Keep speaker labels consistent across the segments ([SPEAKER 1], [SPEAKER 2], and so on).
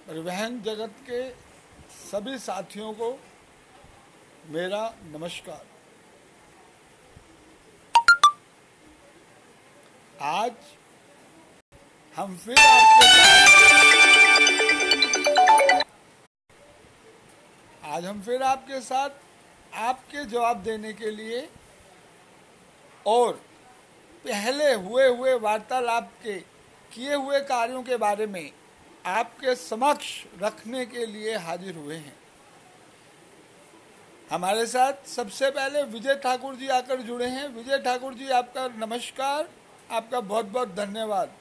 [SPEAKER 1] परिवहन जगत के सभी साथियों को मेरा नमस्कार। आज हम फिर आपके साथ आपके जवाब देने के लिए और पहले हुए वार्तालाप के किए हुए कार्यों के बारे में आपके समक्ष रखने के लिए हाजिर हुए हैं। हमारे साथ सबसे पहले विजय ठाकुर जी आकर जुड़े हैं। विजय ठाकुर जी, आपका नमस्कार, आपका बहुत बहुत धन्यवाद।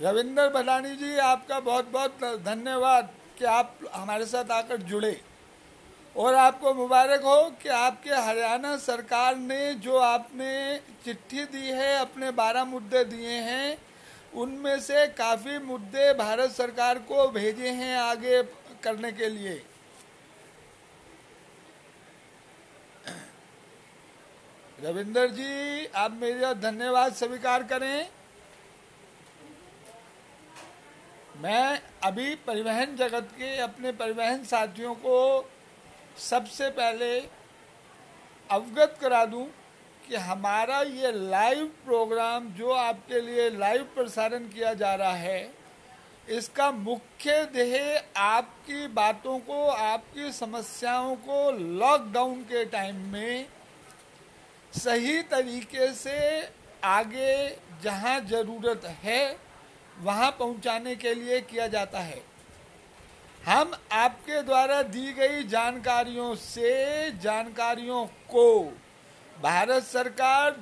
[SPEAKER 1] रविंदर भदानी जी, आपका बहुत बहुत धन्यवाद कि आप हमारे साथ आकर जुड़े, और आपको मुबारक हो कि आपके हरियाणा सरकार ने जो आपने चिट्ठी दी है, अपने 12 मुद्दे दिए हैं, उनमें से काफ़ी मुद्दे भारत सरकार को भेजे हैं आगे करने के लिए। रविंदर जी, आप मेरा धन्यवाद स्वीकार करें। मैं अभी परिवहन जगत के अपने परिवहन साथियों को सबसे पहले अवगत करा दूं कि हमारा ये लाइव प्रोग्राम जो आपके लिए लाइव प्रसारण किया जा रहा है, इसका मुख्य ध्येय आपकी बातों को, आपकी समस्याओं को लॉकडाउन के टाइम में सही तरीके से आगे जहां ज़रूरत है वहां पहुंचाने के लिए किया जाता है। हम आपके द्वारा दी गई जानकारियों को भारत सरकार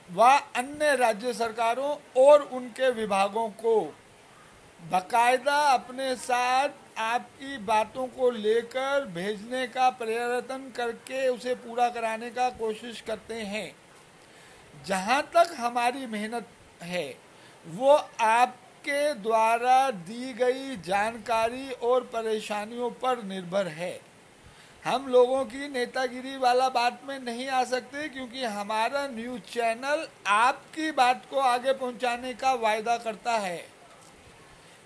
[SPEAKER 1] व अन्य राज्य सरकारों और उनके विभागों को बाकायदा अपने साथ आपकी बातों को लेकर भेजने का प्रयत्न करके उसे पूरा कराने का कोशिश करते हैं। जहां तक हमारी मेहनत है वो आपके द्वारा दी गई जानकारी और परेशानियों पर निर्भर है। हम लोगों की नेतागिरी वाला बात में नहीं आ सकते, क्योंकि हमारा न्यूज़ चैनल आपकी बात को आगे पहुंचाने का वायदा करता है।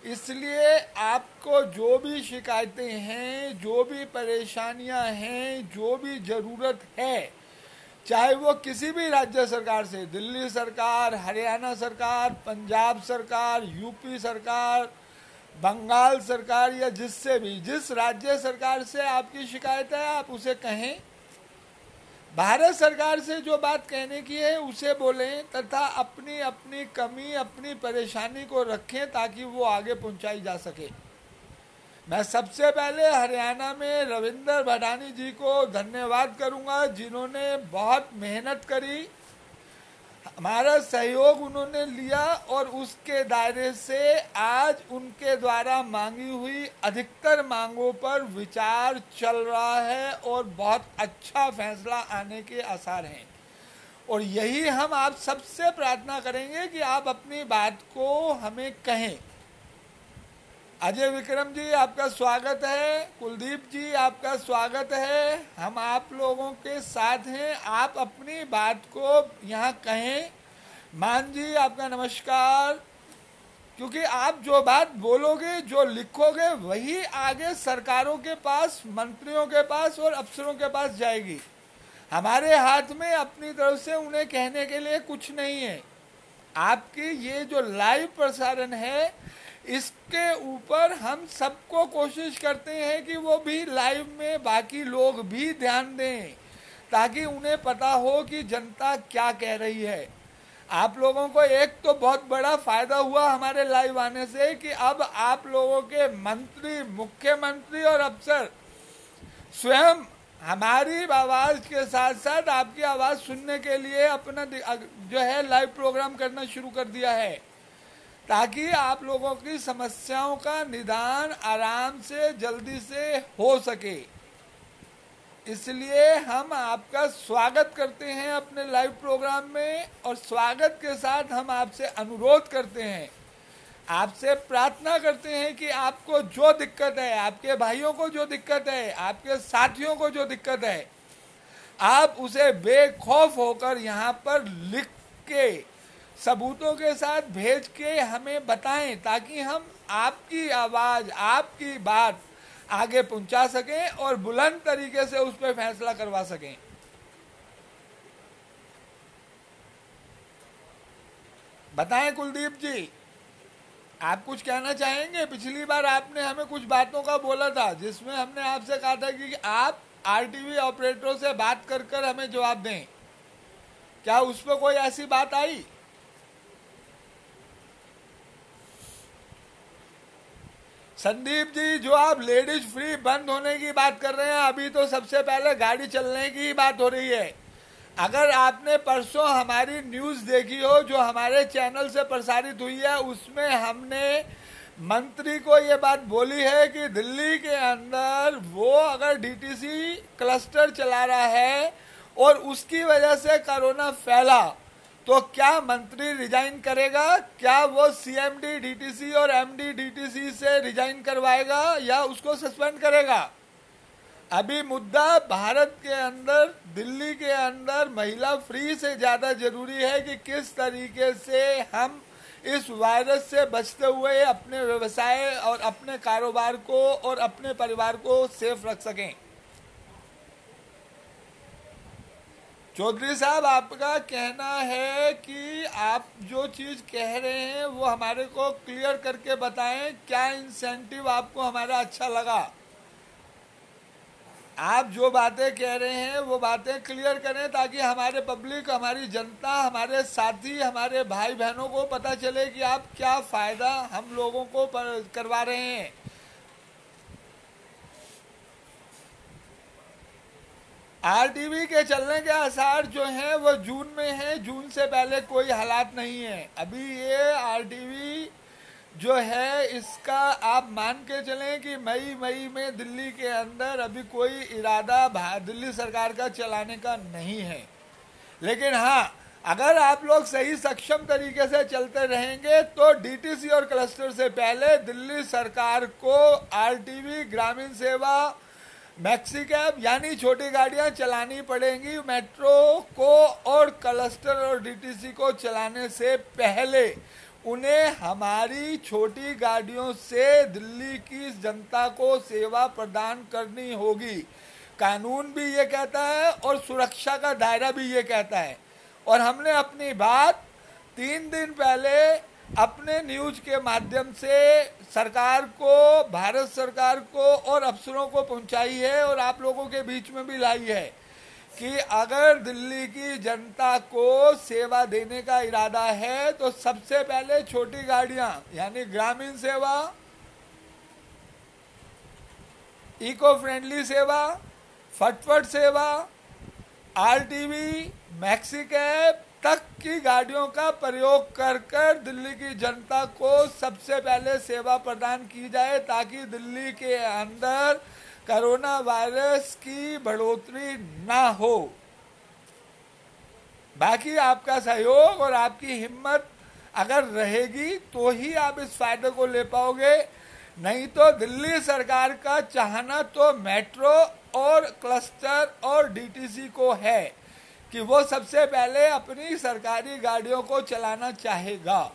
[SPEAKER 1] इसलिए आपको जो भी शिकायतें हैं, जो भी परेशानियां हैं, जो भी ज़रूरत है, चाहे वो किसी भी राज्य सरकार से, दिल्ली सरकार, हरियाणा सरकार, पंजाब सरकार, यूपी सरकार, बंगाल सरकार, या जिससे भी, जिस राज्य सरकार से आपकी शिकायत है आप उसे कहें। भारत सरकार से जो बात कहने की है उसे बोलें, तथा अपनी अपनी कमी, अपनी परेशानी को रखें ताकि वो आगे पहुंचाई जा सके। मैं सबसे पहले हरियाणा में रविंदर भदानी जी को धन्यवाद करूंगा, जिन्होंने बहुत मेहनत करी, हमारा सहयोग उन्होंने लिया और उसके दायरे से आज उनके द्वारा मांगी हुई अधिकतर मांगों पर विचार चल रहा है और बहुत अच्छा फैसला आने के आसार हैं। और यही हम आप सबसे प्रार्थना करेंगे कि आप अपनी बात को हमें कहें। अजय विक्रम जी, आपका स्वागत है। कुलदीप जी, आपका स्वागत है। हम आप लोगों के साथ हैं, आप अपनी बात को यहाँ कहें। मान जी, आपका नमस्कार। क्योंकि आप जो बात बोलोगे, जो लिखोगे, वही आगे सरकारों के पास, मंत्रियों के पास और अफसरों के पास जाएगी। हमारे हाथ में अपनी तरफ से उन्हें कहने के लिए कुछ नहीं है। आपकी ये जो लाइव प्रसारण है, इसके ऊपर हम सबको कोशिश करते हैं कि वो भी लाइव में बाकी लोग भी ध्यान दें, ताकि उन्हें पता हो कि जनता क्या कह रही है। आप लोगों को एक तो बहुत बड़ा फायदा हुआ हमारे लाइव आने से कि अब आप लोगों के मंत्री, मुख्यमंत्री और अफसर स्वयं हमारी आवाज के साथ साथ आपकी आवाज सुनने के लिए अपना जो है लाइव प्रोग्राम करना शुरू कर दिया है, ताकि आप लोगों की समस्याओं का निदान आराम से, जल्दी से हो सके। इसलिए हम आपका स्वागत करते हैं अपने लाइव प्रोग्राम में, और स्वागत के साथ हम आपसे अनुरोध करते हैं, आपसे प्रार्थना करते हैं कि आपको जो दिक्कत है, आपके भाइयों को जो दिक्कत है, आपके साथियों को जो दिक्कत है, आप उसे बेखौफ होकर यहाँ पर लिख के सबूतों के साथ भेज के हमें बताएं, ताकि हम आपकी आवाज, आपकी बात आगे पहुंचा सकें और बुलंद तरीके से उस पर फैसला करवा सकें। बताएं कुलदीप जी, आप कुछ कहना चाहेंगे? पिछली बार आपने हमें कुछ बातों का बोला था जिसमें हमने आपसे कहा था कि आप आरटीवी ऑपरेटरों से बात कर कर हमें जवाब दें। क्या उस पर कोई ऐसी बात आई? संदीप जी, जो आप लेडीज फ्री बंद होने की बात कर रहे हैं, अभी तो सबसे पहले गाड़ी चलने की ही बात हो रही है। अगर आपने परसों हमारी न्यूज देखी हो जो हमारे चैनल से प्रसारित हुई है, उसमें हमने मंत्री को ये बात बोली है कि दिल्ली के अंदर वो अगर डीटीसी क्लस्टर चला रहा है और उसकी वजह से कोरोना फैला तो क्या मंत्री रिजाइन करेगा? क्या वो सीएमडी डीटीसी और एमडी डीटीसी से रिजाइन करवाएगा या उसको सस्पेंड करेगा? अभी मुद्दा भारत के अंदर, दिल्ली के अंदर महिला फ्री से ज्यादा जरूरी है कि किस तरीके से हम इस वायरस से बचते हुए अपने व्यवसाय और अपने कारोबार को और अपने परिवार को सेफ रख सकें। चौधरी साहब, आपका कहना है कि आप जो चीज कह रहे हैं वो हमारे को क्लियर करके बताएं। क्या इंसेंटिव आपको हमारा अच्छा लगा? आप जो बातें कह रहे हैं वो बातें क्लियर करें ताकि हमारे पब्लिक, हमारी जनता, हमारे साथी, हमारे भाई बहनों को पता चले कि आप क्या फायदा हम लोगों को करवा रहे हैं। आरटीवी के चलने के आसार जो हैं वो जून में है, जून से पहले कोई हालात नहीं है। अभी ये आरटीवी जो है इसका आप मान के चलें कि मई में दिल्ली के अंदर अभी कोई इरादा दिल्ली सरकार का चलाने का नहीं है। लेकिन हाँ, अगर आप लोग सही सक्षम तरीके से चलते रहेंगे तो डीटीसी और क्लस्टर से पहले दिल्ली सरकार को आरटीवी, ग्रामीण सेवा, मैक्सी कैब यानी छोटी गाड़ियां चलानी पड़ेंगी मेट्रो को, और क्लस्टर और डीटीसी को चलाने से पहले उन्हें हमारी छोटी गाड़ियों से दिल्ली की जनता को सेवा प्रदान करनी होगी। कानून भी ये कहता है और सुरक्षा का दायरा भी ये कहता है। और हमने अपनी बात 3 दिन पहले अपने न्यूज के माध्यम से सरकार को, भारत सरकार को और अफसरों को पहुंचाई है और आप लोगों के बीच में भी लाई है कि अगर दिल्ली की जनता को सेवा देने का इरादा है तो सबसे पहले छोटी गाड़ियां यानी ग्रामीण सेवा, इको फ्रेंडली सेवा, फटफट सेवा, आरटीवी, मैक्सी कैब तक की गाड़ियों का प्रयोग कर कर दिल्ली की जनता को सबसे पहले सेवा प्रदान की जाए ताकि दिल्ली के अंदर कोरोना वायरस की बढ़ोतरी ना हो। बाकी आपका सहयोग और आपकी हिम्मत अगर रहेगी तो ही आप इस फायदे को ले पाओगे, नहीं तो दिल्ली सरकार का चाहना तो मेट्रो और क्लस्टर और डीटीसी को है कि वो सबसे पहले अपनी सरकारी गाड़ियों को चलाना चाहेगा।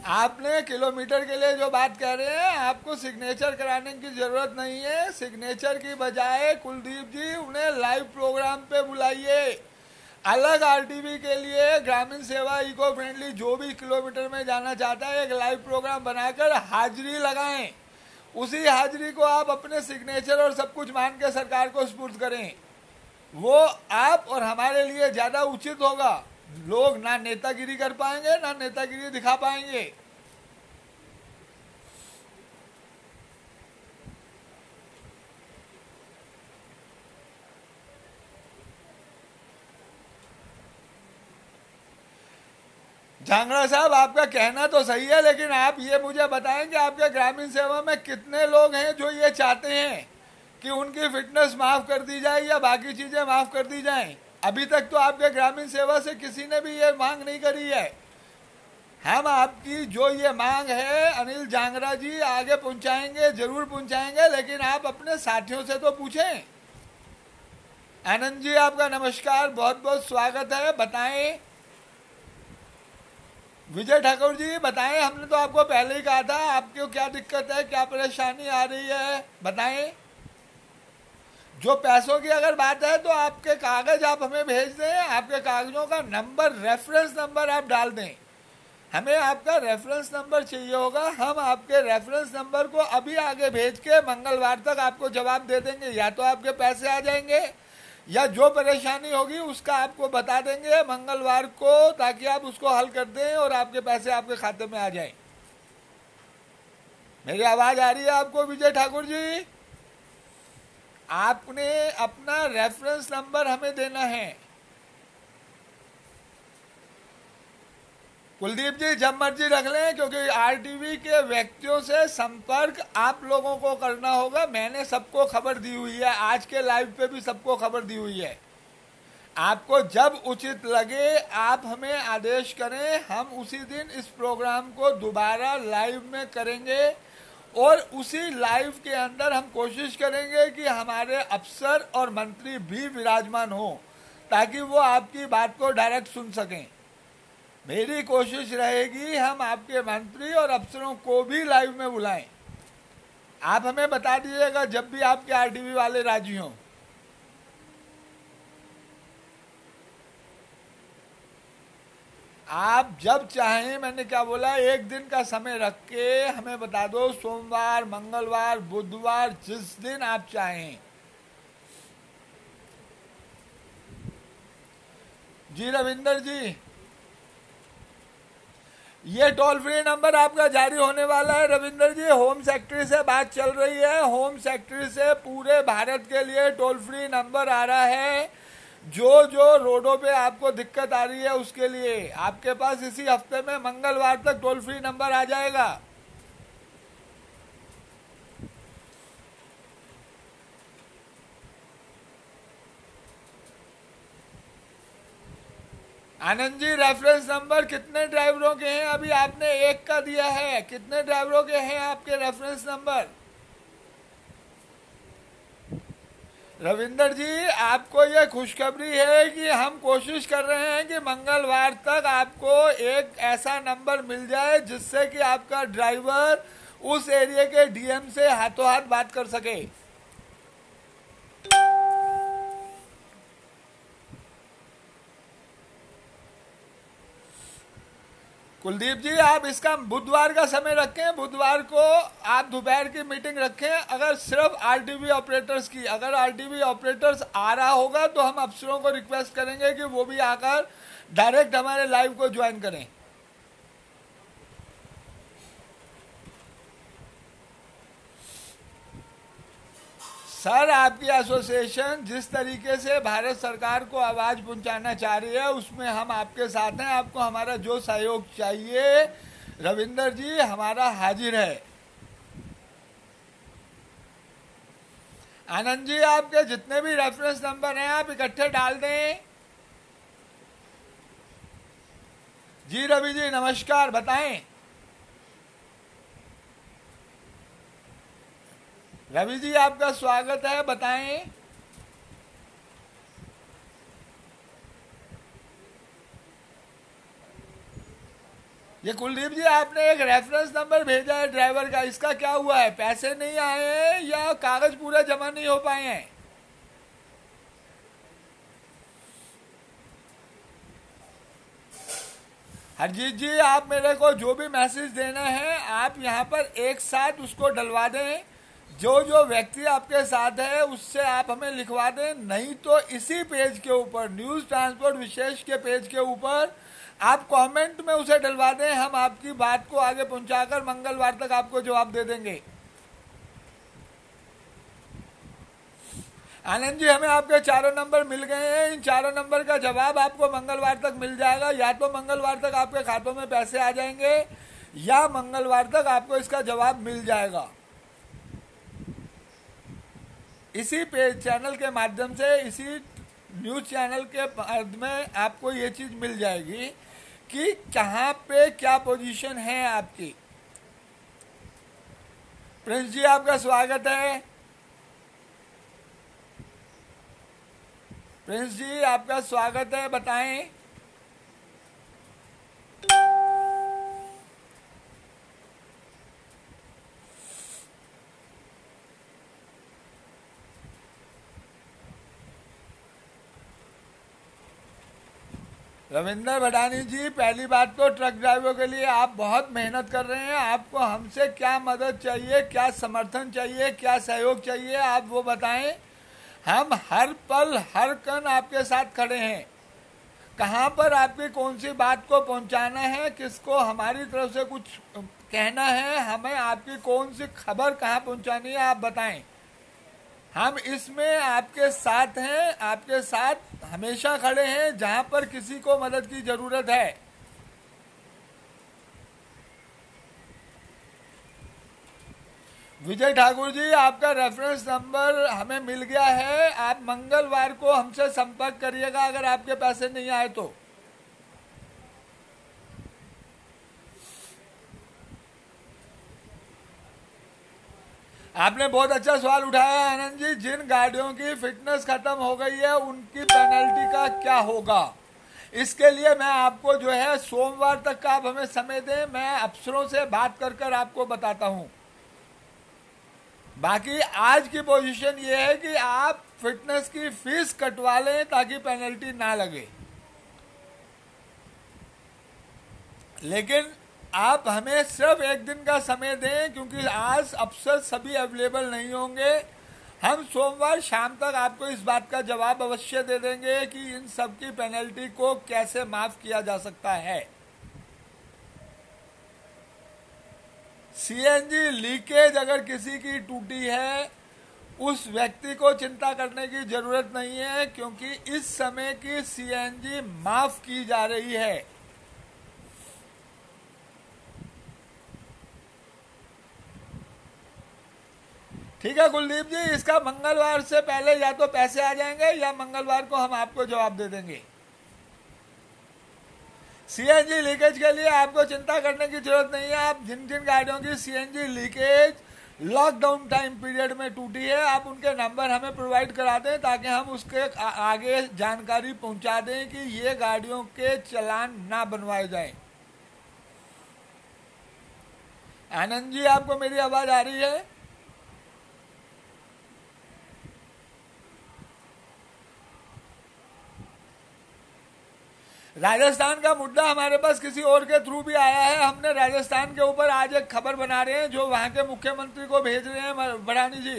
[SPEAKER 1] आपने किलोमीटर के लिए जो बात कह रहे हैं, आपको सिग्नेचर कराने की जरूरत नहीं है। सिग्नेचर की बजाय कुलदीप जी उन्हें लाइव प्रोग्राम पे बुलाइए। अलग आरटीवी के लिए ग्रामीण सेवा, इको फ्रेंडली जो भी किलोमीटर में जाना चाहता है, एक लाइव प्रोग्राम बनाकर हाजिरी लगाएं। उसी हाजिरी को आप अपने सिग्नेचर और सब कुछ मान के सरकार को सुपुर्द करें। वो आप और हमारे लिए ज्यादा उचित होगा। लोग ना नेतागिरी कर पाएंगे ना नेतागिरी दिखा पाएंगे। झांगड़ा साहब, आपका कहना तो सही है, लेकिन आप ये मुझे बताएं कि आपके ग्रामीण सेवा में कितने लोग हैं जो ये चाहते हैं कि उनकी फिटनेस माफ कर दी जाए या बाकी चीजें माफ कर दी जाएं। अभी तक तो आपके ग्रामीण सेवा से किसी ने भी ये मांग नहीं करी है। हम आपकी जो ये मांग है अनिल झांगड़ा जी आगे पहुंचाएंगे, जरूर पहुंचाएंगे, लेकिन आप अपने साथियों से तो पूछें। आनंद जी आपका नमस्कार, बहुत बहुत स्वागत है। बताएं विजय ठाकुर जी, बताएं। हमने तो आपको पहले ही कहा था, आपको क्या दिक्कत है, क्या परेशानी आ रही है, बताएं। जो पैसों की अगर बात है तो आपके कागज आप हमें भेज दें, आपके कागजों का नंबर, रेफरेंस नंबर आप डाल दें। हमें आपका रेफरेंस नंबर चाहिए होगा, हम आपके रेफरेंस नंबर को अभी आगे भेज के मंगलवार तक आपको जवाब दे देंगे। या तो आपके पैसे आ जाएंगे या जो परेशानी होगी उसका आपको बता देंगे मंगलवार को, ताकि आप उसको हल कर दें और आपके पैसे आपके खाते में आ जाएं। मेरी आवाज आ रही है आपको विजय ठाकुर जी? आपने अपना रेफरेंस नंबर हमें देना है। कुलदीप जी जब मर्जी रख लें, क्योंकि आरटीवी के व्यक्तियों से संपर्क आप लोगों को करना होगा। मैंने सबको खबर दी हुई है, आज के लाइव पे भी सबको खबर दी हुई है। आपको जब उचित लगे आप हमें आदेश करें, हम उसी दिन इस प्रोग्राम को दोबारा लाइव में करेंगे और उसी लाइव के अंदर हम कोशिश करेंगे कि हमारे अफसर और मंत्री भी विराजमान हो, ताकि वो आपकी बात को डायरेक्ट सुन सकें। मेरी कोशिश रहेगी हम आपके मंत्री और अफसरों को भी लाइव में बुलाएं। आप हमें बता दीजिएगा जब भी आपके आरटीवी वाले राजी हों। आप जब चाहें, मैंने क्या बोला, एक दिन का समय रख के हमें बता दो, सोमवार, मंगलवार, बुधवार, जिस दिन आप चाहें। जी रविंदर जी, ये टोल फ्री नंबर आपका जारी होने वाला है रविंदर जी। होम सेक्रेटरी से बात चल रही है, होम सेक्रेटरी से पूरे भारत के लिए टोल फ्री नंबर आ रहा है। जो जो रोडों पे आपको दिक्कत आ रही है उसके लिए आपके पास इसी हफ्ते में मंगलवार तक टोल फ्री नंबर आ जाएगा। आनंद जी रेफरेंस नंबर कितने ड्राइवरों के हैं? अभी आपने एक का दिया है, कितने ड्राइवरों के हैं आपके रेफरेंस नंबर? रविंदर जी आपको यह खुशखबरी है कि हम कोशिश कर रहे हैं कि मंगलवार तक आपको एक ऐसा नंबर मिल जाए जिससे कि आपका ड्राइवर उस एरिया के डीएम से हाथों हाथ बात कर सके। कुलदीप जी आप इसका बुधवार का समय रखें, बुधवार को आप दोपहर की मीटिंग रखें। अगर सिर्फ आरटीवी ऑपरेटर्स की, अगर आरटीवी ऑपरेटर्स आ रहा होगा तो हम अफसरों को रिक्वेस्ट करेंगे कि वो भी आकर डायरेक्ट हमारे लाइव को ज्वाइन करें। सर आपकी एसोसिएशन जिस तरीके से भारत सरकार को आवाज पहुंचाना चाह रही है उसमें हम आपके साथ हैं। आपको हमारा जो सहयोग चाहिए रविंदर जी हमारा हाजिर है। आनंद जी आपके जितने भी रेफरेंस नंबर हैं आप इकट्ठे डाल दें। जी रवि जी नमस्कार, बताएं। रवि जी आपका स्वागत है, बताएं। ये कुलदीप जी आपने एक रेफरेंस नंबर भेजा है ड्राइवर का, इसका क्या हुआ है? पैसे नहीं आए हैं या कागज पूरे जमा नहीं हो पाए हैं? हरजीत जी आप मेरे को जो भी मैसेज देना है आप यहाँ पर एक साथ उसको डलवा दें। जो जो व्यक्ति आपके साथ है उससे आप हमें लिखवा दें, नहीं तो इसी पेज के ऊपर, न्यूज ट्रांसपोर्ट विशेष के पेज के ऊपर आप कमेंट में उसे डलवा दें। हम आपकी बात को आगे पहुंचाकर मंगलवार तक आपको जवाब दे देंगे। आनंद जी हमें आपके चारों नंबर मिल गए हैं, इन चारों नंबर का जवाब आपको मंगलवार तक मिल जाएगा। या तो मंगलवार तक आपके खातों में पैसे आ जाएंगे या मंगलवार तक आपको इसका जवाब मिल जाएगा। इसी पेज चैनल के माध्यम से, इसी न्यूज चैनल के माध्यम में आपको ये चीज मिल जाएगी कि कहां पे क्या पोजीशन है आपकी। प्रिंस जी आपका स्वागत है। प्रिंस जी आपका स्वागत है, बताएं। रविंद्र भडानी जी, पहली बात तो ट्रक ड्राइवरों के लिए आप बहुत मेहनत कर रहे हैं। आपको हमसे क्या मदद चाहिए, क्या समर्थन चाहिए, क्या सहयोग चाहिए, आप वो बताएं। हम हर पल हर कण आपके साथ खड़े हैं। कहाँ पर आपकी कौन सी बात को पहुंचाना है, किसको हमारी तरफ से कुछ कहना है, हमें आपकी कौन सी खबर कहाँ पहुंचानी है, आप बताएं। हम इसमें आपके साथ हैं, आपके साथ हमेशा खड़े हैं जहां पर किसी को मदद की जरूरत है। विजय ठाकुर जी, आपका रेफरेंस नंबर हमें मिल गया है। आप मंगलवार को हमसे संपर्क करिएगा अगर आपके पैसे नहीं आए तो। आपने बहुत अच्छा सवाल उठाया है आनंद जी। जिन गाड़ियों की फिटनेस खत्म हो गई है उनकी पेनल्टी का क्या होगा, इसके लिए मैं आपको जो है सोमवार तक का आप हमें समय दें, मैं अफसरों से बात कर कर आपको बताता हूं। बाकी आज की पोजीशन ये है कि आप फिटनेस की फीस कटवा लें ताकि पेनल्टी ना लगे, लेकिन आप हमें सिर्फ एक दिन का समय दें क्योंकि आज अफसर सभी अवेलेबल नहीं होंगे। हम सोमवार शाम तक आपको इस बात का जवाब अवश्य दे देंगे कि इन सब की पेनल्टी को कैसे माफ किया जा सकता है। सीएनजी लीकेज अगर किसी की टूटी है उस व्यक्ति को चिंता करने की जरूरत नहीं है क्योंकि इस समय की सीएनजी माफ की जा रही है। ठीक है कुलदीप जी, इसका मंगलवार से पहले या तो पैसे आ जाएंगे या मंगलवार को हम आपको जवाब दे देंगे। सीएनजी लीकेज के लिए आपको चिंता करने की जरूरत नहीं है। आप जिन जिन गाड़ियों की CNG leakage lockdown time period में टूटी है आप उनके नंबर हमें प्रोवाइड करा दें ताकि हम उसके आगे जानकारी पहुंचा दें कि ये गाड़ियों के चालान ना बनवाए जाएं। आनंद जी, आपको मेरी आवाज आ रही है? राजस्थान का मुद्दा हमारे पास किसी और के थ्रू भी आया है। हमने राजस्थान के ऊपर आज एक खबर बना रहे हैं जो वहां के मुख्यमंत्री को भेज रहे हैं भडानी जी।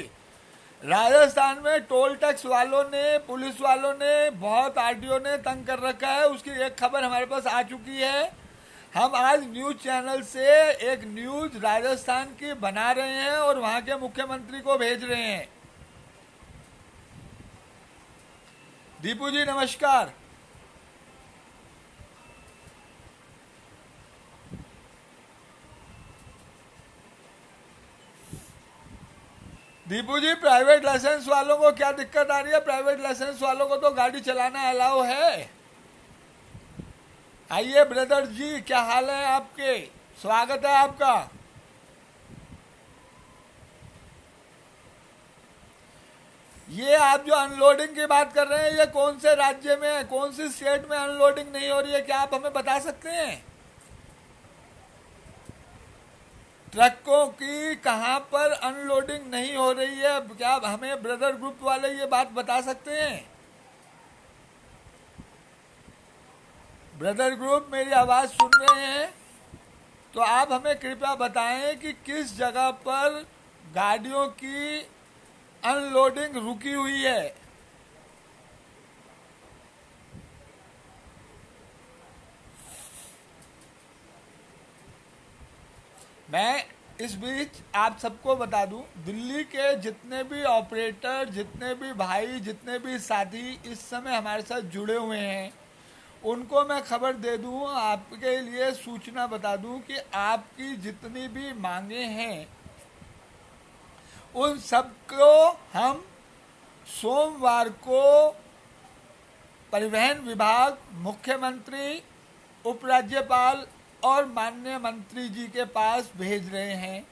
[SPEAKER 1] राजस्थान में टोल टैक्स वालों ने, पुलिस वालों ने, बहुत आरटीओ ने तंग कर रखा है। उसकी एक खबर हमारे पास आ चुकी है। हम आज न्यूज चैनल से एक न्यूज राजस्थान की बना रहे हैं और वहां के मुख्यमंत्री को भेज रहे हैं। दीपू जी नमस्कार। दीपू जी, प्राइवेट लाइसेंस वालों को क्या दिक्कत आ रही है? प्राइवेट लाइसेंस वालों को तो गाड़ी चलाना अलाउ है। आइए ब्रदर जी, क्या हाल है आपके? स्वागत है आपका। ये आप जो अनलोडिंग की बात कर रहे हैं ये कौन से राज्य में है, कौन सी स्टेट में अनलोडिंग नहीं हो रही है, क्या आप हमें बता सकते हैं? ट्रकों की कहां पर अनलोडिंग नहीं हो रही है, क्या हमें ब्रदर ग्रुप वाले ये बात बता सकते हैं? ब्रदर ग्रुप मेरी आवाज सुन रहे हैं तो आप हमें कृपया बताएं कि किस जगह पर गाड़ियों की अनलोडिंग रुकी हुई है। मैं इस बीच आप सबको बता दूं, दिल्ली के जितने भी ऑपरेटर, जितने भी भाई, जितने भी साथी इस समय हमारे साथ जुड़े हुए हैं उनको मैं खबर दे दूं, आपके लिए सूचना बता दूं कि आपकी जितनी भी मांगे हैं उन सबको हम सोमवार को परिवहन विभाग, मुख्यमंत्री, उपराज्यपाल और माननीय मंत्री जी के पास भेज रहे हैं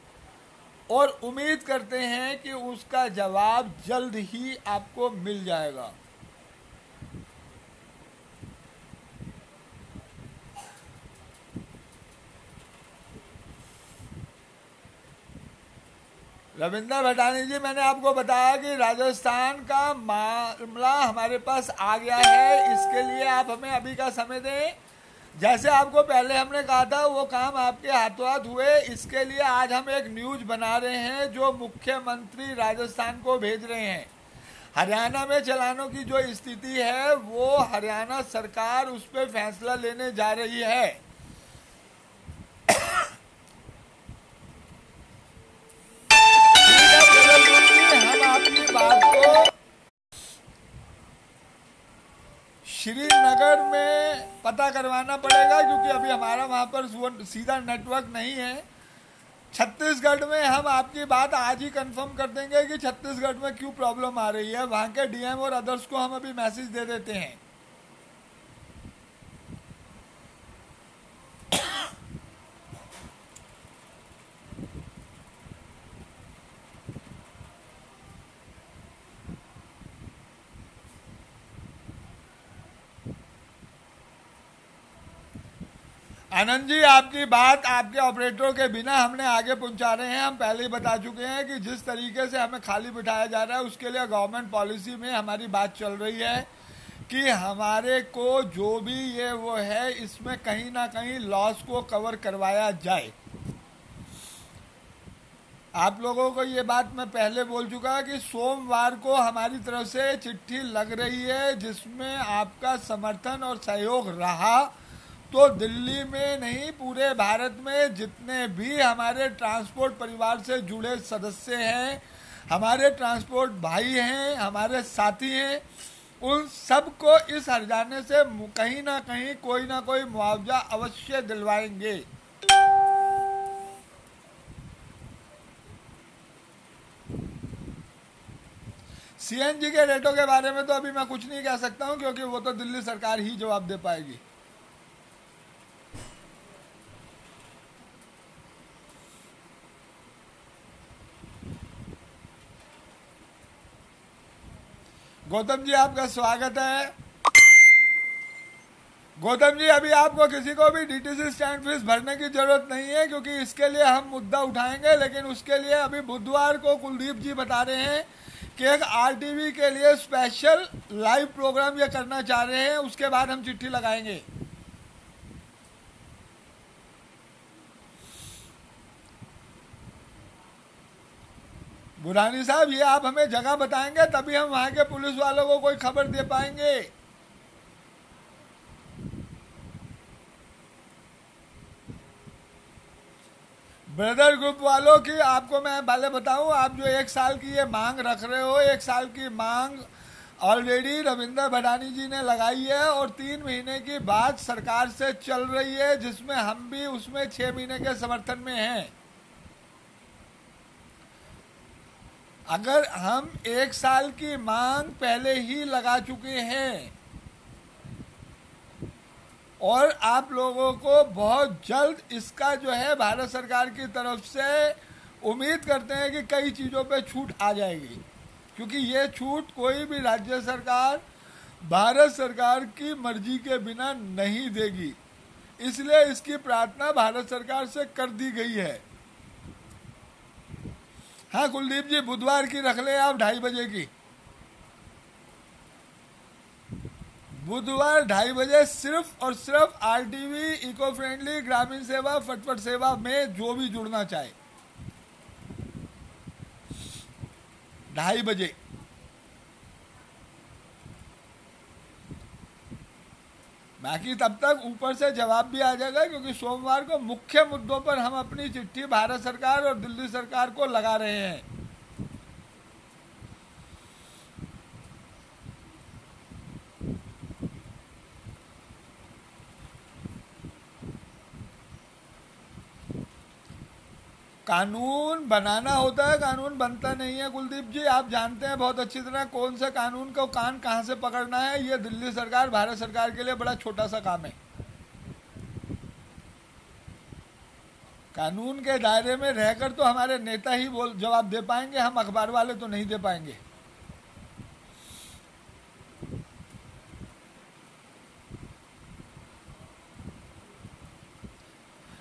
[SPEAKER 1] और उम्मीद करते हैं कि उसका जवाब जल्द ही आपको मिल जाएगा। रविंद्र भटानी जी, मैंने आपको बताया कि राजस्थान का मामला हमारे पास आ गया है, इसके लिए आप हमें अभी का समय दें। जैसे आपको पहले हमने कहा था वो काम आपके हाथों हाथ हुए। इसके लिए आज हम एक न्यूज बना रहे हैं जो मुख्यमंत्री राजस्थान को भेज रहे हैं। हरियाणा में चलानों की जो स्थिति है वो हरियाणा सरकार उस पर फैसला लेने जा रही है। हम आपकी बात को श्रीनगर में पता करवाना पड़ेगा क्योंकि अभी हमारा वहां पर सीधा नेटवर्क नहीं है। छत्तीसगढ़ में हम आपकी बात आज ही कंफर्म कर देंगे कि छत्तीसगढ़ में क्यों प्रॉब्लम आ रही है। वहां के डीएम और अदर्स को हम अभी मैसेज दे देते हैं। आनंद जी, आपकी बात आपके ऑपरेटरों के बिना हमने आगे पहुंचा रहे हैं। हम पहले ही बता चुके हैं कि जिस तरीके से हमें खाली बिठाया जा रहा है उसके लिए गवर्नमेंट पॉलिसी में हमारी बात चल रही है कि हमारे को जो भी ये वो है इसमें कहीं ना कहीं लॉस को कवर करवाया जाए। आप लोगों को ये बात मैं पहले बोल चुका कि सोमवार को हमारी तरफ से चिट्ठी लग रही है जिसमें आपका समर्थन और सहयोग रहा तो दिल्ली में नहीं पूरे भारत में जितने भी हमारे ट्रांसपोर्ट परिवार से जुड़े सदस्य हैं, हमारे ट्रांसपोर्ट भाई हैं, हमारे साथी हैं, उन सबको इस हर्जाने से कहीं ना कहीं कोई ना कोई मुआवजा अवश्य दिलवाएंगे। सीएनजी के रेटों के बारे में तो अभी मैं कुछ नहीं कह सकता हूं क्योंकि वो तो दिल्ली सरकार ही जवाब दे पाएगी। गौतम जी, आपका स्वागत है। गौतम जी, अभी आपको किसी को भी डीटीसी स्टैंड फीस भरने की जरूरत नहीं है क्योंकि इसके लिए हम मुद्दा उठाएंगे, लेकिन उसके लिए अभी बुधवार को कुलदीप जी बता रहे हैं कि एक आरटीवी के लिए स्पेशल लाइव प्रोग्राम ये करना चाह रहे हैं, उसके बाद हम चिट्ठी लगाएंगे। बुरानी साहब, ये आप हमें जगह बताएंगे तभी हम वहां के पुलिस वालों को कोई खबर दे पाएंगे। ब्रदर ग्रुप वालों की आपको मैं पहले बताऊं, आप जो 1 साल की ये मांग रख रहे हो, 1 साल की मांग ऑलरेडी रविंद्र भटानी जी ने लगाई है और 3 महीने की बात सरकार से चल रही है जिसमें हम भी उसमें 6 महीने के समर्थन में हैं। अगर हम 1 साल की मांग पहले ही लगा चुके हैं और आप लोगों को बहुत जल्द इसका जो है भारत सरकार की तरफ से उम्मीद करते हैं कि कई चीज़ों पे छूट आ जाएगी क्योंकि ये छूट कोई भी राज्य सरकार भारत सरकार की मर्जी के बिना नहीं देगी, इसलिए इसकी प्रार्थना भारत सरकार से कर दी गई है। हाँ कुलदीप जी, बुधवार की रख ले आप 2:30 बजे की। बुधवार 2:30 बजे सिर्फ और सिर्फ आरटीवी इको फ्रेंडली ग्रामीण सेवा फटफट सेवा में जो भी जुड़ना चाहे 2:30 बजे। बाकी तब तक ऊपर से जवाब भी आ जाएगा क्योंकि सोमवार को मुख्य मुद्दों पर हम अपनी चिट्ठी भारत सरकार और दिल्ली सरकार को लगा रहे हैं। कानून बनाना होता है, कानून बनता नहीं है। कुलदीप जी, आप जानते हैं बहुत अच्छी तरह कौन सा कानून को कान कहां से पकड़ना है। ये दिल्ली सरकार भारत सरकार के लिए बड़ा छोटा सा काम है। कानून के दायरे में रहकर तो हमारे नेता ही जवाब दे पाएंगे, हम अखबार वाले तो नहीं दे पाएंगे।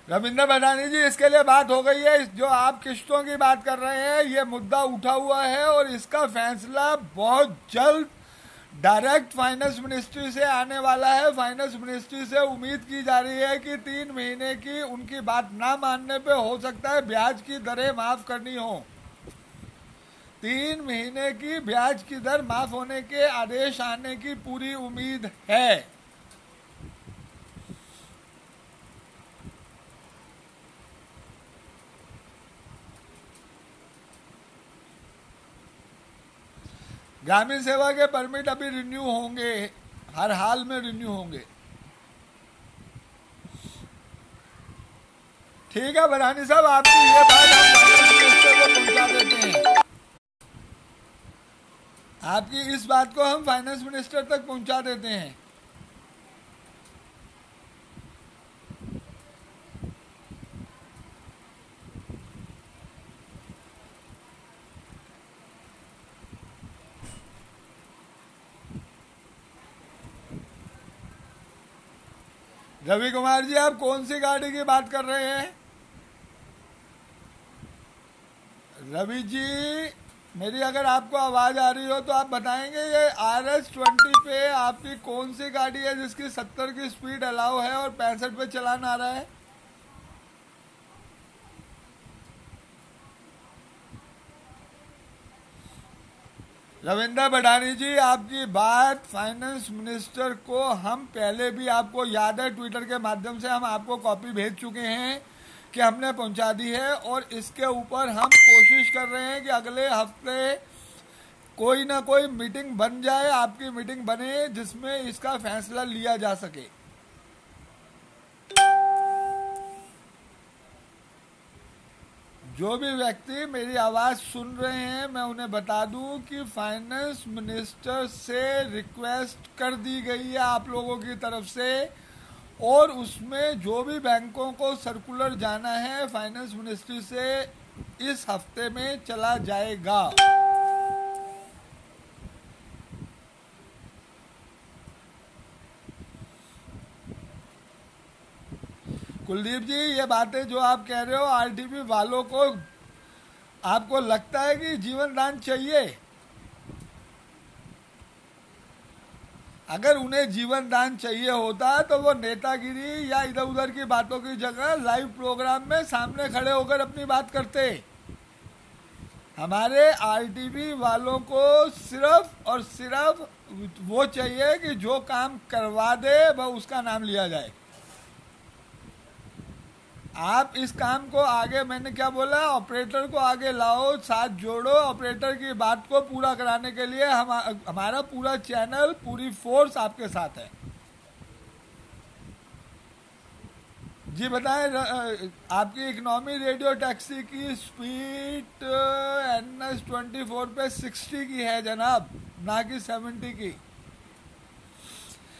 [SPEAKER 1] रविंद्र भदानी जी, इसके लिए बात हो गई है। जो आप किश्तों की बात कर रहे हैं, ये मुद्दा उठा हुआ है और इसका फैसला बहुत जल्द डायरेक्ट फाइनेंस मिनिस्ट्री से आने वाला है। फाइनेंस मिनिस्ट्री से उम्मीद की जा रही है कि 3 महीने की उनकी बात ना मानने पे हो सकता है ब्याज की दरें माफ करनी हो। 3 महीने की ब्याज की दर माफ होने के आदेश आने की पूरी उम्मीद है। ग्रामीण सेवा के परमिट अभी रिन्यू होंगे, हर हाल में रिन्यू होंगे। ठीक है भरानी साहब, आपकी ये बात हम फाइनेंस मिनिस्टर को पहुंचा देते हैं। आपकी इस बात को हम फाइनेंस मिनिस्टर तक पहुंचा देते हैं। रवि कुमार जी, आप कौन सी गाड़ी की बात कर रहे हैं? रवि जी, मेरी अगर आपको आवाज आ रही हो तो आप बताएंगे ये RS20 पे आपकी कौन सी गाड़ी है जिसकी 70 की स्पीड अलाउ है और 65 पे चलान आ रहा है? रविंद्र भडानी जी, आपकी बात फाइनेंस मिनिस्टर को हम पहले भी, आपको याद है, ट्विटर के माध्यम से हम आपको कॉपी भेज चुके हैं कि हमने पहुंचा दी है और इसके ऊपर हम कोशिश कर रहे हैं कि अगले हफ्ते कोई ना कोई मीटिंग बन जाए, आपकी मीटिंग बने जिसमें इसका फैसला लिया जा सके। जो भी व्यक्ति मेरी आवाज़ सुन रहे हैं, मैं उन्हें बता दूं कि फाइनेंस मिनिस्टर से रिक्वेस्ट कर दी गई है आप लोगों की तरफ से, और उसमें जो भी बैंकों को सर्कुलर जाना है फाइनेंस मिनिस्ट्री से इस हफ्ते में चला जाएगा। कुलदीप जी, ये बातें जो आप कह रहे हो, आरटीपी वालों को आपको लगता है कि जीवन दान चाहिए? अगर उन्हें जीवन दान चाहिए होता तो वो नेतागिरी या इधर उधर की बातों की जगह लाइव प्रोग्राम में सामने खड़े होकर अपनी बात करते। हमारे आरटीपी वालों को सिर्फ और सिर्फ वो चाहिए कि जो काम करवा दे वह उसका नाम लिया जाए। आप इस काम को आगे, मैंने क्या बोला, ऑपरेटर को आगे लाओ, साथ जोड़ो। ऑपरेटर की बात को पूरा कराने के लिए हमारा पूरा चैनल, पूरी फोर्स आपके साथ है। जी बताएं, आपकी इकोनॉमी रेडियो टैक्सी की स्पीड NS24 पे 60 की है जनाब, ना कि 70 की।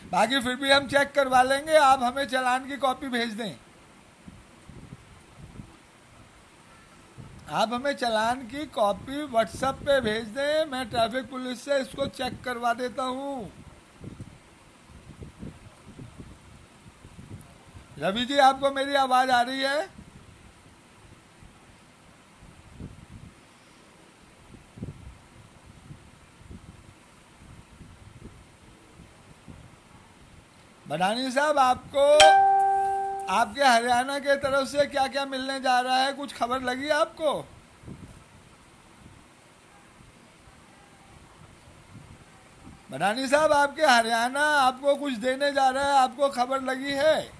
[SPEAKER 1] बाकी फिर भी हम चेक करवा लेंगे, आप हमें चालान की कॉपी भेज दें। आप हमें चालान की कॉपी व्हाट्सएप पे भेज दें, मैं ट्रैफिक पुलिस से इसको चेक करवा देता हूँ। रवि जी, आपको मेरी आवाज आ रही है? भडानी साहब, आपको आपके हरियाणा के तरफ से क्या क्या मिलने जा रहा है, कुछ खबर लगी आपको? भडानी साहब, आपके हरियाणा आपको कुछ देने जा रहा है, आपको खबर लगी है?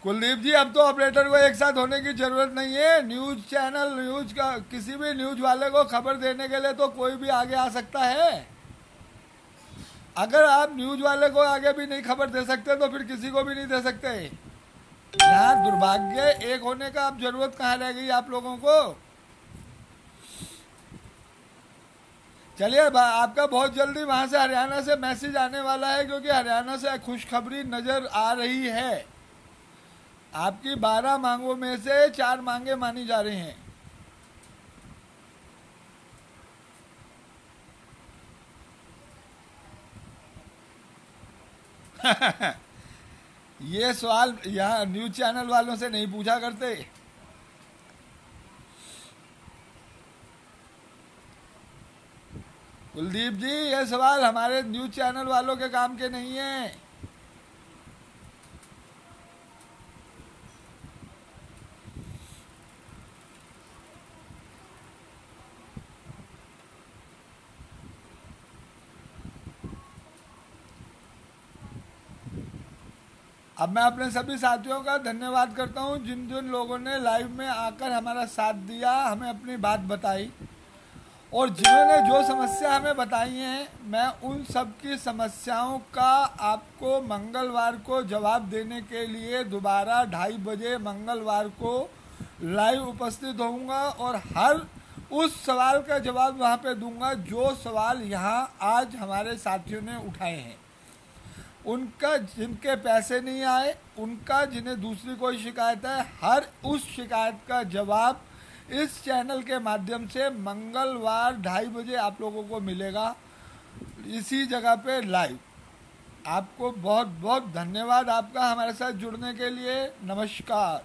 [SPEAKER 1] कुलदीप जी, अब तो ऑपरेटर को एक साथ होने की जरूरत नहीं है। न्यूज चैनल, न्यूज का किसी भी न्यूज वाले को खबर देने के लिए तो कोई भी आगे आ सकता है। अगर आप न्यूज वाले को आगे भी नहीं खबर दे सकते तो फिर किसी को भी नहीं दे सकते। यहाँ दुर्भाग्य, एक होने का अब जरूरत कहाँ रह गई आप लोगों को? चलिए आपका बहुत जल्दी वहां से हरियाणा से मैसेज आने वाला है, क्योंकि हरियाणा से खुशखबरी नजर आ रही है। आपकी 12 मांगों में से 4 मांगे मानी जा रही हैं। ये सवाल यहाँ न्यूज चैनल वालों से नहीं पूछा करते। कुलदीप जी, ये सवाल हमारे न्यूज चैनल वालों के काम के नहीं है। अब मैं अपने सभी साथियों का धन्यवाद करता हूं, जिन जिन लोगों ने लाइव में आकर हमारा साथ दिया, हमें अपनी बात बताई, और जिन्होंने जो समस्या हमें बताई है, मैं उन सब की समस्याओं का आपको मंगलवार को जवाब देने के लिए दोबारा 2:30 बजे मंगलवार को लाइव उपस्थित होऊंगा, और हर उस सवाल का जवाब वहां पे दूंगा जो सवाल यहाँ आज हमारे साथियों ने उठाए हैं। उनका जिनके पैसे नहीं आए, उनका जिन्हें दूसरी कोई शिकायत है, हर उस शिकायत का जवाब इस चैनल के माध्यम से मंगलवार 2:30 बजे आप लोगों को मिलेगा, इसी जगह पे लाइव। आपको बहुत बहुत धन्यवाद आपका हमारे साथ जुड़ने के लिए। नमस्कार।